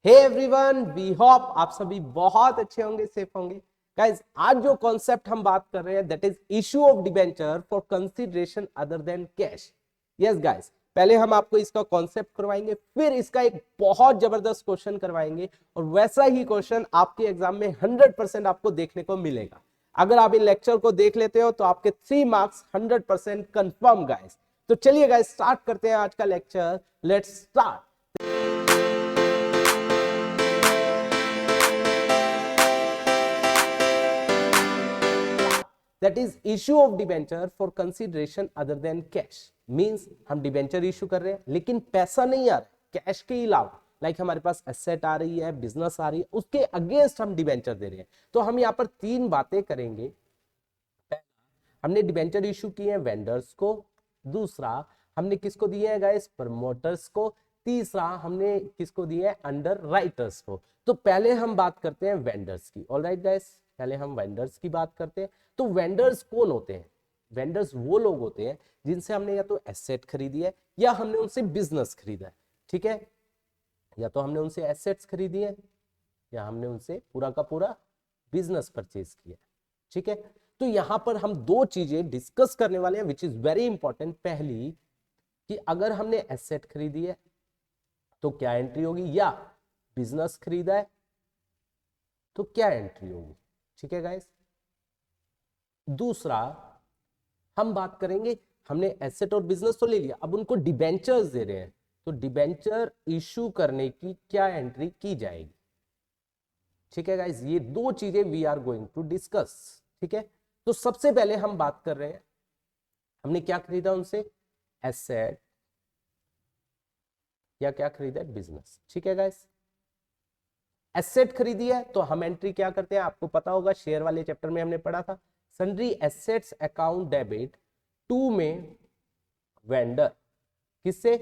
Hey everyone, we hope आप सभी बहुत अच्छे होंगे, सेफ होंगे। गाइस, आज जो कॉन्सेप्ट हम बात कर रहे हैं that is issue of debenture for consideration other than cash. Yes guys, पहले हम आपको इसका कॉन्सेप्ट करवाएंगे, फिर इसका एक बहुत जबरदस्त क्वेश्चन करवाएंगे और वैसा ही क्वेश्चन आपके एग्जाम में 100% आपको देखने को मिलेगा। अगर आप इन लेक्चर को देख लेते हो तो आपके 3 मार्क्स 100% कंफर्म गाइस। तो चलिए गाइस, स्टार्ट करते हैं आज का lecture. Let's start. That is issue of debenture for consideration other than cash. Means हम डिबेंचर इशू कर रहे हैं लेकिन पैसा नहीं आ रहा है कैश के अलावा। लाइक हमारे पास एसेट आ रही है, बिजनेस आ रही है, उसके अगेंस्ट हम डिबेंचर दे रहे हैं। तो हम यहाँ पर 3 बातें करेंगे। हमने डिबेंचर इशू किए हैं वेंडर्स को, दूसरा हमने किसको दिए हैं गाइस, प्रमोटर्स को, तीसरा हमने किसको दिए हैं, अंडर राइटर्स को। तो पहले हम बात करते हैं वेंडर्स की। ऑलराइट गाइस, पहले हम वेंडर्स की बात करते हैं। तो वेंडर्स कौन होते हैं? वेंडर्स वो लोग होते हैं जिनसे हमने या तो एसेट खरीदी है या हमने उनसे बिजनेस खरीदा है। ठीक है, या तो हमने उनसे एसेट्स खरीदी है या हमने उनसे पूरा का पूरा बिजनेस परचेज किया। ठीक है, तो यहां पर हम 2 चीजें डिस्कस करने वाले हैं विच इज वेरी इंपॉर्टेंट। पहली कि अगर हमने एसेट खरीदी है तो क्या एंट्री होगी, या बिजनेस खरीदा है तो क्या एंट्री होगी। ठीक है गाइस, दूसरा हम बात करेंगे, हमने एसेट और बिजनेस तो ले लिया, अब उनको डिबेंचर्स दे रहे हैं तो डिबेंचर इशू करने की क्या एंट्री की जाएगी। ठीक है गाइस, ये 2 चीजें we are going to discuss. ठीक है, तो सबसे पहले हम बात कर रहे हैं, हमने क्या खरीदा उनसे, एसेट या क्या खरीदा है, बिजनेस। ठीक है गाइस, एसेट खरीदी है तो हम एंट्री क्या करते हैं, आपको पता होगा, शेयर वाले चैप्टर में हमने पढ़ा था, sundry assets account debit to में वेंडर, किससे,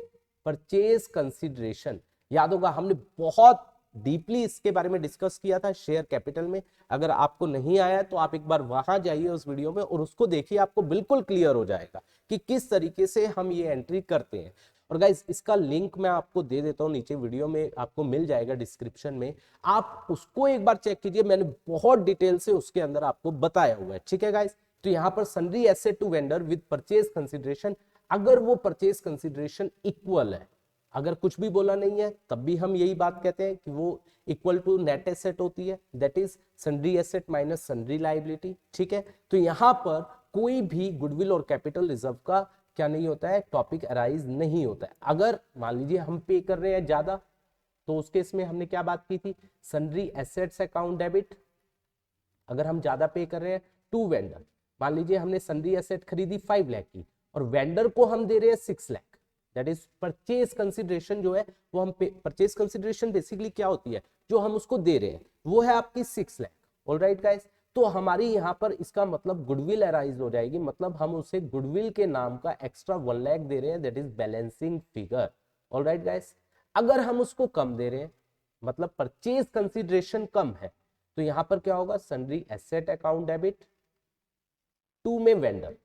परचेज कंसीडरेशन। याद होगा हमने बहुत डीपली इसके बारे में डिस्कस किया था शेयर कैपिटल में। अगर आपको नहीं आया तो आप एक बार वहां जाइए उस वीडियो में और उसको देखिए, आपको बिल्कुल क्लियर हो जाएगा कि किस तरीके से हम ये एंट्री करते हैं। और गाइस, इसका लिंक मैं आपको दे देता हूं, नीचे वीडियो में आपको मिल जाएगा डिस्क्रिप्शन में, आप उसको एक बार चेक कीजिए, मैंने बहुत डिटेल से उसके अंदर आपको बताया हुआ है। ठीक है गाइस, तो यहां पर sundry asset to vendor with purchase consideration, अगर वो परचेज कंसीडरेशन इक्वल है, अगर कुछ भी बोला नहीं है तब भी हम यही बात कहते हैं कि वो इक्वल टू नेट एसेट होती है, that is sundry asset minus sundry liability. ठीक है, तो यहां पर कोई भी गुडविल और कैपिटल रिजर्व का क्या नहीं होता है, टॉपिक अराइज नहीं होता है। अगर मान लीजिए हम पे कर रहे हैं ज्यादा तो उस केस में हमने क्या बात की थी, सन्ड्री एसेट्स अकाउंट डेबिट, अगर हम ज्यादा पे कर रहे हैं टू वेंडर, मान लीजिए हमने सन्ड्री एसेट खरीदी 5 लाख की और वेंडर को हम दे रहे हैं 6 lakh, that is purchase consideration जो है वो हम परचेज कंसिडरेशन बेसिकली क्या होती है, जो हम उसको दे रहे हैं वो है आपकी 6 लाख। ऑलराइट गाइस, तो हमारी यहाँ पर इसका मतलब गुडविल अराइज हो जाएगी, मतलब हम उसे गुडविल के नाम का एक्स्ट्रा 1 लाख दे रहे हैं, that is balancing figure. Alright guys, अगर हम उसको कम दे रहे हैं, मतलब परचेज कंसिडरेशन कम है, तो यहां पर क्या होगा, sundry asset account debit to में वेंडर।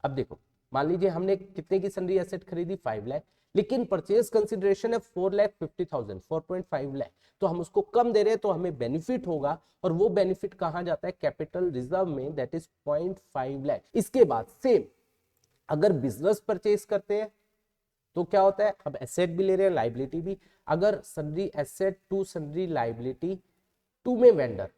अब देखो, मान लीजिए हमने कितने की सन्ड्री एसेट खरीदी, 5 लाख, लेकिन परचेज कंसिडरेशन है 4,50,000, 4.5 लाख, तो हम उसको कम दे रहे हैं तो हमें बेनिफिट होगा, और वो बेनिफिट कहां जाता है, कैपिटल रिजर्व में, दैट इज 0.5 लाख। इसके बाद सेम अगर बिजनेस परचेज करते हैं तो क्या होता है, अब एसेट भी ले रहे हैं लाइबिलिटी भी, अगर sundry asset to sundry liability to में वेंडर,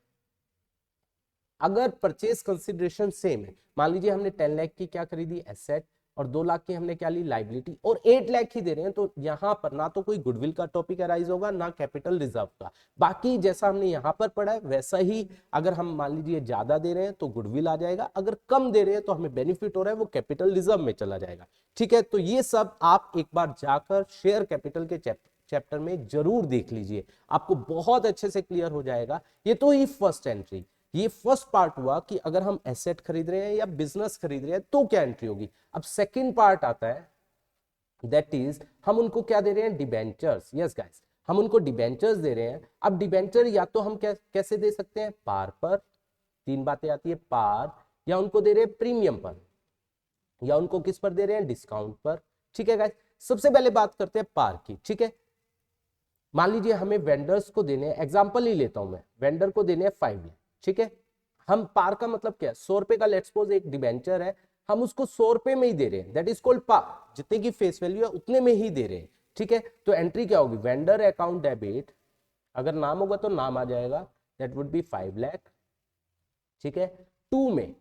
अगर परचेज कंसिडरेशन सेम है, मान लीजिए हमने 10 लाख की क्या खरीदी, एसेट, और 2 लाख की हमने क्या ली, लाइबिलिटी, और 8 लाख ही दे रहे हैं, तो यहां पर ना तो कोई गुडविल का टॉपिक अराइज होगा ना कैपिटल रिजर्व का। बाकी जैसा हमने यहां पर पढ़ा है वैसा ही, अगर हम मान लीजिए ज्यादा दे रहे हैं तो गुडविल आ जाएगा, अगर कम दे रहे हैं तो हमें बेनिफिट हो रहा है वो कैपिटल रिजर्व में चला जाएगा। ठीक है, तो ये सब आप एक बार जाकर शेयर कैपिटल के चैप्टर में जरूर देख लीजिए, आपको बहुत अच्छे से क्लियर हो जाएगा। ये तो ही फर्स्ट एंट्री, ये फर्स्ट पार्ट हुआ कि अगर हम एसेट खरीद रहे हैं या बिजनेस खरीद रहे हैं तो क्या एंट्री होगी। अब सेकंड पार्ट आता है, दैट इज हम उनको क्या दे रहे हैं, डिबेंचर्स। यस गाइस, हम उनको डिबेंचर्स दे रहे हैं। अब डिबेंचर या तो हम कैसे दे सकते हैं, पार पर, 3 बातें आती है, पार, या उनको दे रहे हैं प्रीमियम पर, या उनको किस पर दे रहे हैं, डिस्काउंट पर। ठीक है गाइस, सबसे पहले बात करते हैं पार की। ठीक है, मान लीजिए हमें वेंडर्स को देने, एग्जांपल ही लेता हूं मैं, वेंडर को देने 5 लाख, ठीक है। हम पार का मतलब क्या है, 100 रुपए का लेट्स सपोज एक डिबेंचर है, हम उसको 100 रुपए में ही दे रहे हैं, दैट इज कॉल्ड पार, जितने की फेस वैल्यू है उतने में ही दे रहे हैं, ठीक है। तो एंट्री क्या होगी, वेंडर अकाउंट डेबिट, अगर नाम होगा तो नाम आ जाएगा, दैट वुड बी 5 लाख, ठीक है। 2 में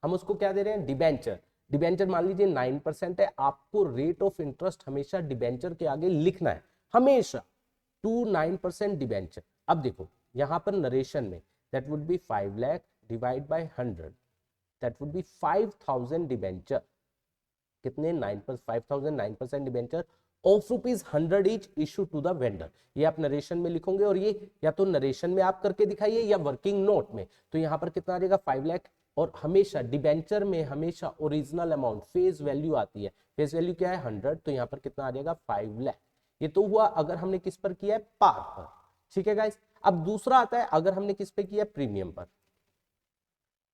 हम उसको क्या दे रहे हैं, डिबेंचर, डिबेंचर मान लीजिए 9% है, आपको रेट ऑफ इंटरेस्ट हमेशा डिबेंचर के आगे लिखना है, हमेशा 2 9% डिबेंचर। अब देखो यहां पर नरेशन में that would be 5 lakh divide by 100, that would be 5000 debenture, कितने 5000 9% debenture of ₹100 each issue to the vendor. ये आप नरेशन में लिखोगे, और ये या तो नरेशन में आप करके दिखाइए या वर्किंग नोट में। तो यहाँ पर कितना आ जाएगा 5 लाख, और हमेशा डिबेंचर में हमेशा ओरिजिनल अमाउंट फेस वैल्यू आती है, फेस वैल्यू क्या है 100, तो यहाँ पर कितना आ जाएगा 5 लाख। ये तो हुआ अगर हमने किस पर किया है, पार पर, ठीक है गाइस। अब दूसरा आता है अगर हमने किस पे किया है, प्रीमियम पर।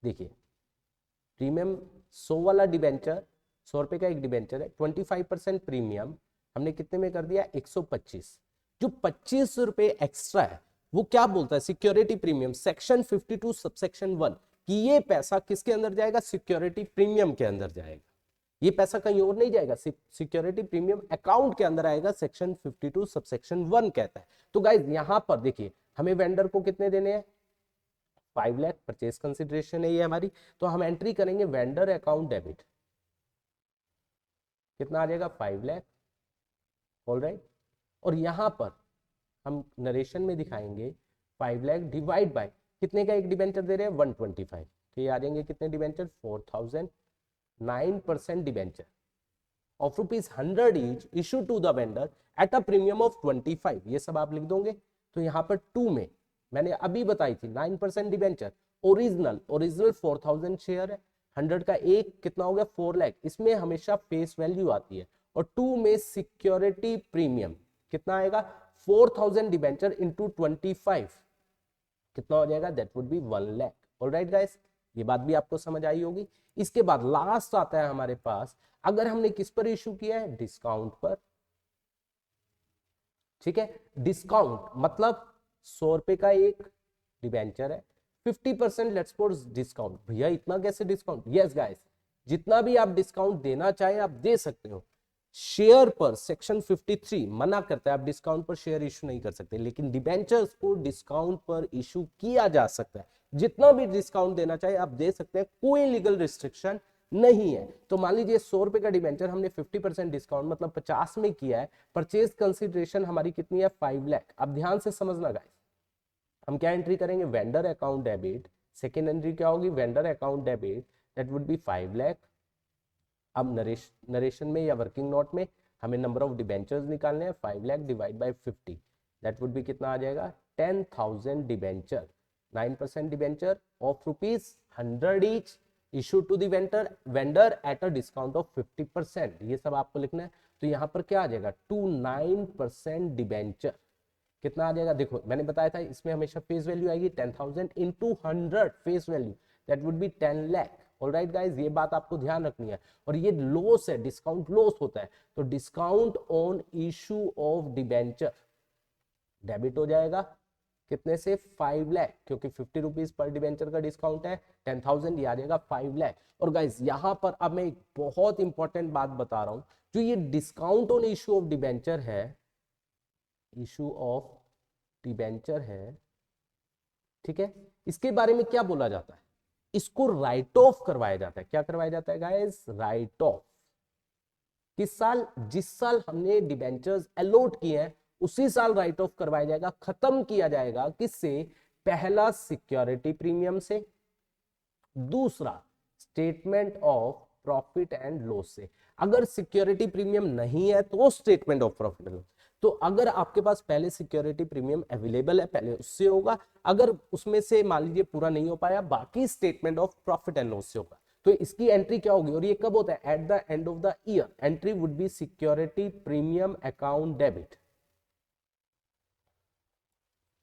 देखिए प्रीमियम 100 वाला डिबेंचर, 100 रुपए का एक डिबेंचर है, 25% प्रीमियम हमने कितने में कर दिया, 125। जो 25 रुपए एक्स्ट्रा है वो क्या बोलता है, सिक्योरिटी प्रीमियम, सेक्शन 52 सबसेक्शन 1, कि ये पैसा किसके अंदर जाएगा, सिक्योरिटी प्रीमियम के अंदर जाएगा, ये पैसा कहीं और नहीं जाएगा, सिक्योरिटी प्रीमियम अकाउंट के अंदर आएगा, सेक्शन 52 सबसेक्शन 1 कहता है। तो गाइज यहां पर देखिए हमें वेंडर को कितने देने हैं, 5 लाख परचेज कंसिडरेशन है ये हमारी, तो हम एंट्री करेंगे वेंडर अकाउंट डेबिट, कितना आ जाएगा 5 लाख, ऑलराइट। और यहां पर हम नरेशन में दिखाएंगे 5 लाख डिवाइड बाय कितने का एक डिबेंचर दे रहे हैं, 125, तो ये आ जाएंगे कितने debenture, 4000, 9% debenture of ₹100 each issue to the vendor at a premium of 25, ये सब आप लिख दोगे। तो यहाँ पर 2 में मैंने अभी बताई थी 9% डिबेंचर, ओरिजिनल 4000 शेयर है, 100 का एक कितना हो गया 4 लाख, इसमें हमेशा फेस वैल्यू आती है। और 2 में सिक्योरिटी प्रीमियम कितना आएगा, 4000 डिबेंचर इंटू 25 कितना हो जाएगा, that would B 1 lakh. Alright guys, ये बात भी आपको समझ आई होगी। इसके बाद लास्ट आता है हमारे पास, अगर हमने किस पर इशू किया है, डिस्काउंट पर, ठीक है। डिस्काउंट मतलब 100 रुपए का एक डिबेंचर है, 50% लेट्स सपोज डिस्काउंट, भैया इतना कैसे डिस्काउंट, यस गाइस जितना भी आप डिस्काउंट देना चाहे आप दे सकते हो। शेयर पर सेक्शन 53 मना करता है, आप डिस्काउंट पर शेयर इशू नहीं कर सकते, लेकिन डिबेंचर्स को डिस्काउंट पर इशू किया जा सकता है, जितना भी डिस्काउंट देना चाहे आप दे सकते हैं, कोई लीगल रिस्ट्रिक्शन नहीं है। तो मान लीजिए 100 रुपए का डिबेंचर हमने 50% डिस्काउंट मतलब 50 में किया है, परचेज कंसिडरेशन हमारी कितनी है, 5 लाख। अब ध्यान से समझना गाइस, हम क्या एंट्री करेंगे, vendor account debit, second entry क्या होगी, vendor account debit, that would be 5 lakh. अब नरेशन में या वर्किंग नोट में हमें नंबर ऑफ डिबेंचर्स निकालने हैं, 5 lakh divide by 50, that would be कितना आ जाएगा, 10,000 debenture, 9% debenture of ₹100 each issue to the vendor at a discount of 50%, ये सब आपको लिखना है। तो यहाँ पर क्या आ जाएगा, 29% डिबेंचर कितना आ जाएगा, देखो मैंने बताया था इसमें हमेशा फेस वैल्यू आएगी 10,000 into 100 face value, that would B 10 lakh. Alright guys, ये बात आपको ध्यान रखनी है। और ये लॉस है, डिस्काउंट लॉस होता है, तो discount on issue of debenture debit हो जाएगा कितने से, 5 लाख, क्योंकि 50 रुपीज पर डिबेंचर का डिस्काउंट है, 10,000 ये आ जाएगा 5 लाख। और गाइज यहां पर अब मैं एक बहुत इंपॉर्टेंट बात बता रहा हूं, जो ये discount on issue of debenture है, इशू ऑफ डिबेंचर है, ठीक है, इसके बारे में क्या बोला जाता है, इसको राइट ऑफ करवाया जाता है। क्या करवाया जाता है गाइस, राइट ऑफ। किस साल, जिस साल हमने डिबेंचर्स अलॉट किए हैं उसी साल राइट ऑफ करवाया जाएगा, खत्म किया जाएगा। किससे, पहला सिक्योरिटी प्रीमियम से, दूसरा statement of profit and loss से। अगर सिक्योरिटी प्रीमियम नहीं है तो statement of profit and loss. तो अगर आपके पास पहले सिक्योरिटी प्रीमियम अवेलेबल है पहले उससे होगा, अगर उसमें से मान लीजिए पूरा नहीं हो पाया बाकी statement of profit and loss से होगा। तो इसकी एंट्री क्या होगी, और ये कब होता है, at the end of the year. Entry would be security premium account debit.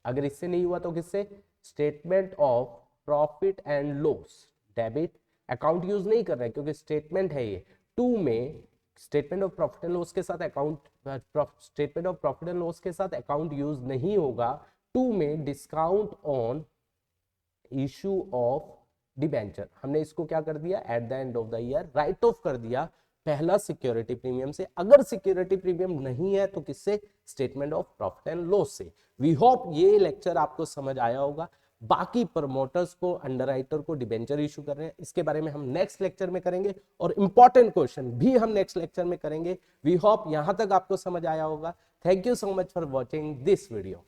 अगर इससे नहीं हुआ तो किससे, statement of profit and loss debit. Account use नहीं कर रहे क्योंकि स्टेटमेंट है ये। 2 में statement of profit and loss के साथ अकाउंट यूज नहीं होगा। 2 में discount on issue of debenture, हमने इसको क्या कर दिया, at the end of the year right of कर दिया पहला सिक्योरिटी प्रीमियम से। अगर सिक्योरिटी प्रीमियम नहीं है तो किससे, statement of profit and loss से। वी होप ये लेक्चर आपको समझ आया होगा। बाकी प्रमोटर्स को, अंडरराइटर को डिबेंचर इशू कर रहे हैं, इसके बारे में हम नेक्स्ट लेक्चर में करेंगे और इंपॉर्टेंट क्वेश्चन भी हम नेक्स्ट लेक्चर में करेंगे। वी होप यहां तक आपको समझ आया होगा। Thank you so much for watching this video.